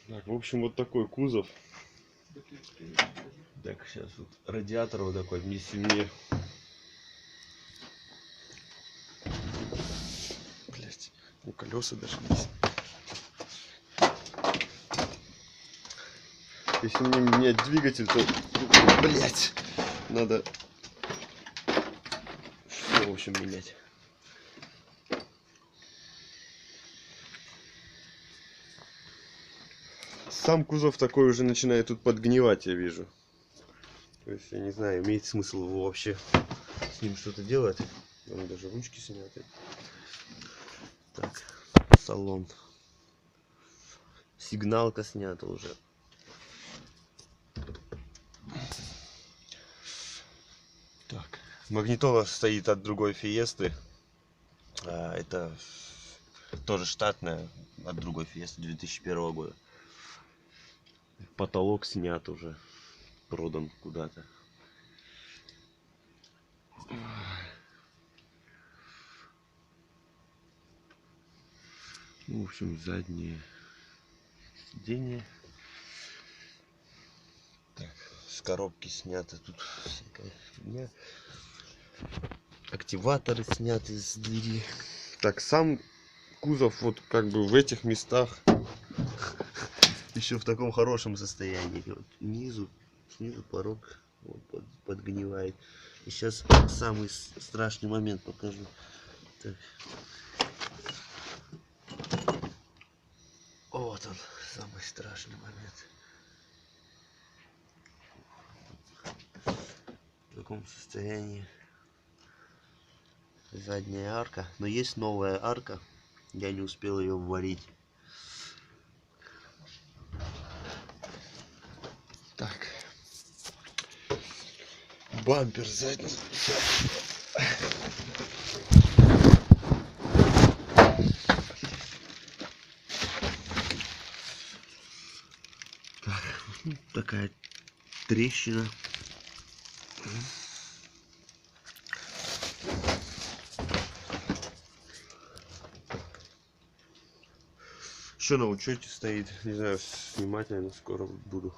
Так, в общем, вот такой кузов. Так, сейчас вот радиатор вот такой вместе мне. Блять, у колеса даже есть. Если мне менять двигатель, то, блять, надо все, в общем, менять. Сам кузов такой уже начинает тут подгнивать, я вижу. То есть, я не знаю, имеет смысл его вообще с ним что-то делать. Там даже ручки сняты. Так, салон. Сигналка снята уже. Так, магнитола стоит от другой Фиесты. Это тоже штатная от другой Фиесты 2001 года. Потолок снят уже, продан куда-то. В общем, заднее сиденье. Так, с коробки снято тут всякая фигня. Активаторы сняты с двери. Так, сам кузов вот как бы в этих местах еще в таком хорошем состоянии. Вот снизу порог вот, подгнивает. И сейчас самый страшный момент покажу. Так. Вот он, самый страшный момент. В таком состоянии задняя арка. Но есть новая арка. Я не успел ее вварить. Так. Бампер задний. Так, такая трещина. Еще на учете стоит. Не знаю, снимать, наверное, скоро буду.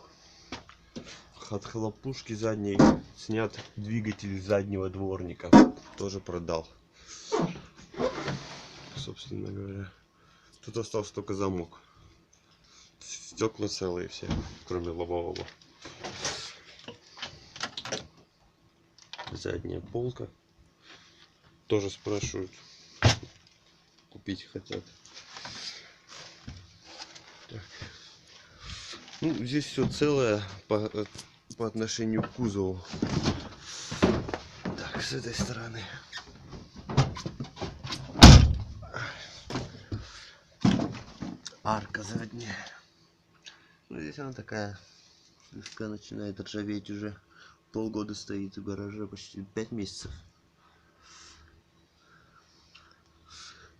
От хлопушки задней снят двигатель заднего дворника. Тоже продал. Собственно говоря. Тут остался только замок. Стекла целые все, кроме лобового. Задняя полка. Тоже спрашивают. Купить хотят. Так. Ну, здесь все целое по отношению к кузову. Так, с этой стороны. Арка задняя. Ну, здесь она такая, слегка начинает ржаветь уже. Полгода стоит в гараже, почти 5 месяцев.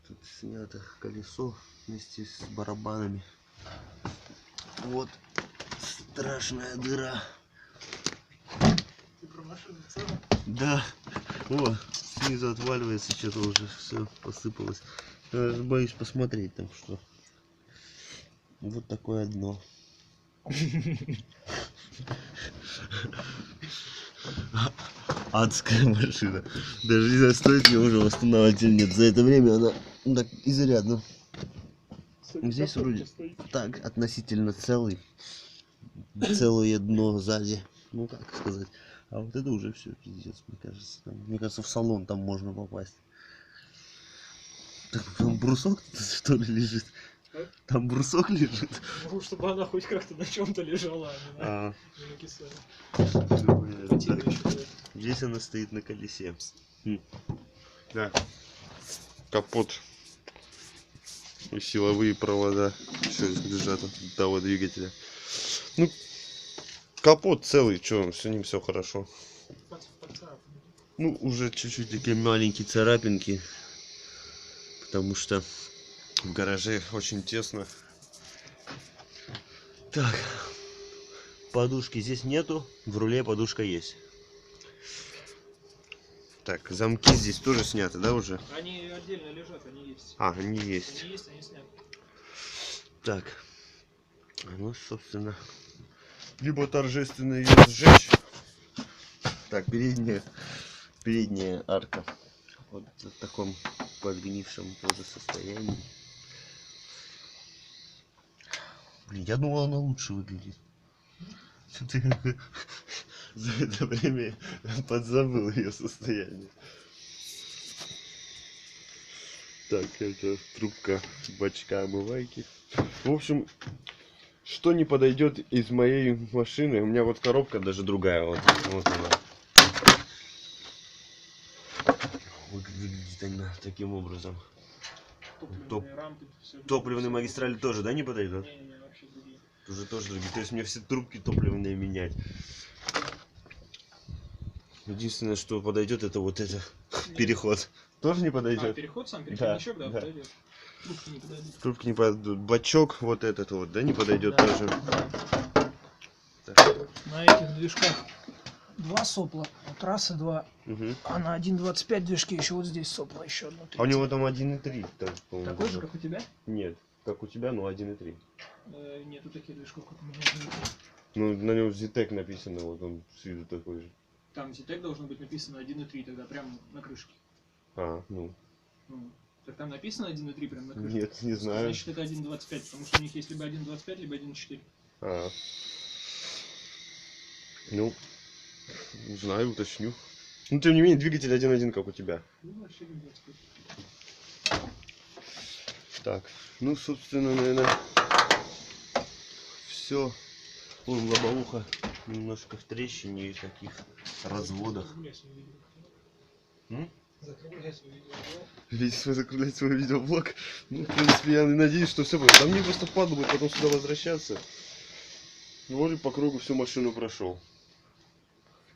Тут снято колесо вместе с барабанами. Вот страшная дыра. Ты про машину целую? Да. О, снизу отваливается, что-то уже все посыпалось. Я даже боюсь посмотреть там что. Вот такое дно. Адская машина. Даже не знаю, стоит ли уже восстанавливать или нет. За это время она так изрядно. Здесь вроде так относительно целый. Целое дно сзади. Ну как сказать. А вот это уже все пиздец, мне кажется. Мне кажется, в салон там можно попасть. Так, там брусок что ли лежит? Там брусок лежит? Ну, чтобы она хоть как-то на чем-то лежала, а не накисала. Здесь она стоит на колесе. Да. Капот и силовые провода все лежат от того двигателя. Ну, капот целый, что, с ним все хорошо. Ну, уже чуть-чуть такие маленькие царапинки, потому что в гараже очень тесно. Так, подушки здесь нету, в руле подушка есть. Так, замки здесь тоже сняты, да, уже? Они отдельно лежат, они есть. А, они есть. Они есть, они сняты. Так, Ну, собственно, либо торжественно ее сжечь. Так, передняя арка. Вот в таком подгнившем тоже состоянии. Блин, я думал, она лучше выглядит. Ты за это время подзабыл ее состояние. Так, это трубка бачка омывайки. В общем, что не подойдет из моей машины, у меня вот коробка даже другая, вот она. Выглядит она таким образом. Рампы, всё. Топливные магистрали тоже, да, не подойдут? Не, вообще другие. Тоже другие. То есть мне все трубки топливные менять. Единственное, что подойдет, это вот это переход. Тоже не подойдет? Переход сам, переходничок, да, да. подойдет. Трубки не подойдут. Трубки не подойдут. Бачок вот этот вот, да, не подойдет Да. тоже. Так. На этих движках 2 сопла, у трассы 2, Угу. а на 1.25 движке еще вот здесь сопло еще одно. А у него там 1.3. Такой же, как у тебя? Нет, как у тебя, но 1.3. Нету таких движков, как у меня. Ну, на нем Zitec написано, вот он с виду такой же. Там Zitec должно быть написано 1.3 тогда, прямо на крышке. А, ну. Ну, так там написано 1.3 прямо на крышке? Нет, не знаю. Значит, это 1.25, потому что у них есть либо 1.25, либо 1.4. А. Ну, знаю, уточню. Ну, тем не менее, двигатель 1.1, как у тебя. Ну, вообще 1.25. Так, ну, собственно, наверное, все. Вон лобовуха немножко в трещине и таких разводах. Видите, закруглять свой видеоблог. Ну, в принципе, я надеюсь, что все будет. Да мне просто впадло будет потом сюда возвращаться. Ну, вот и по кругу всю машину прошел.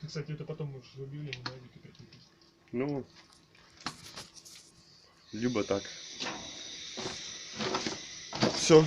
Ты, кстати, это потом можешь в объявлении на Авито опять написать. Ну, либо так. Все.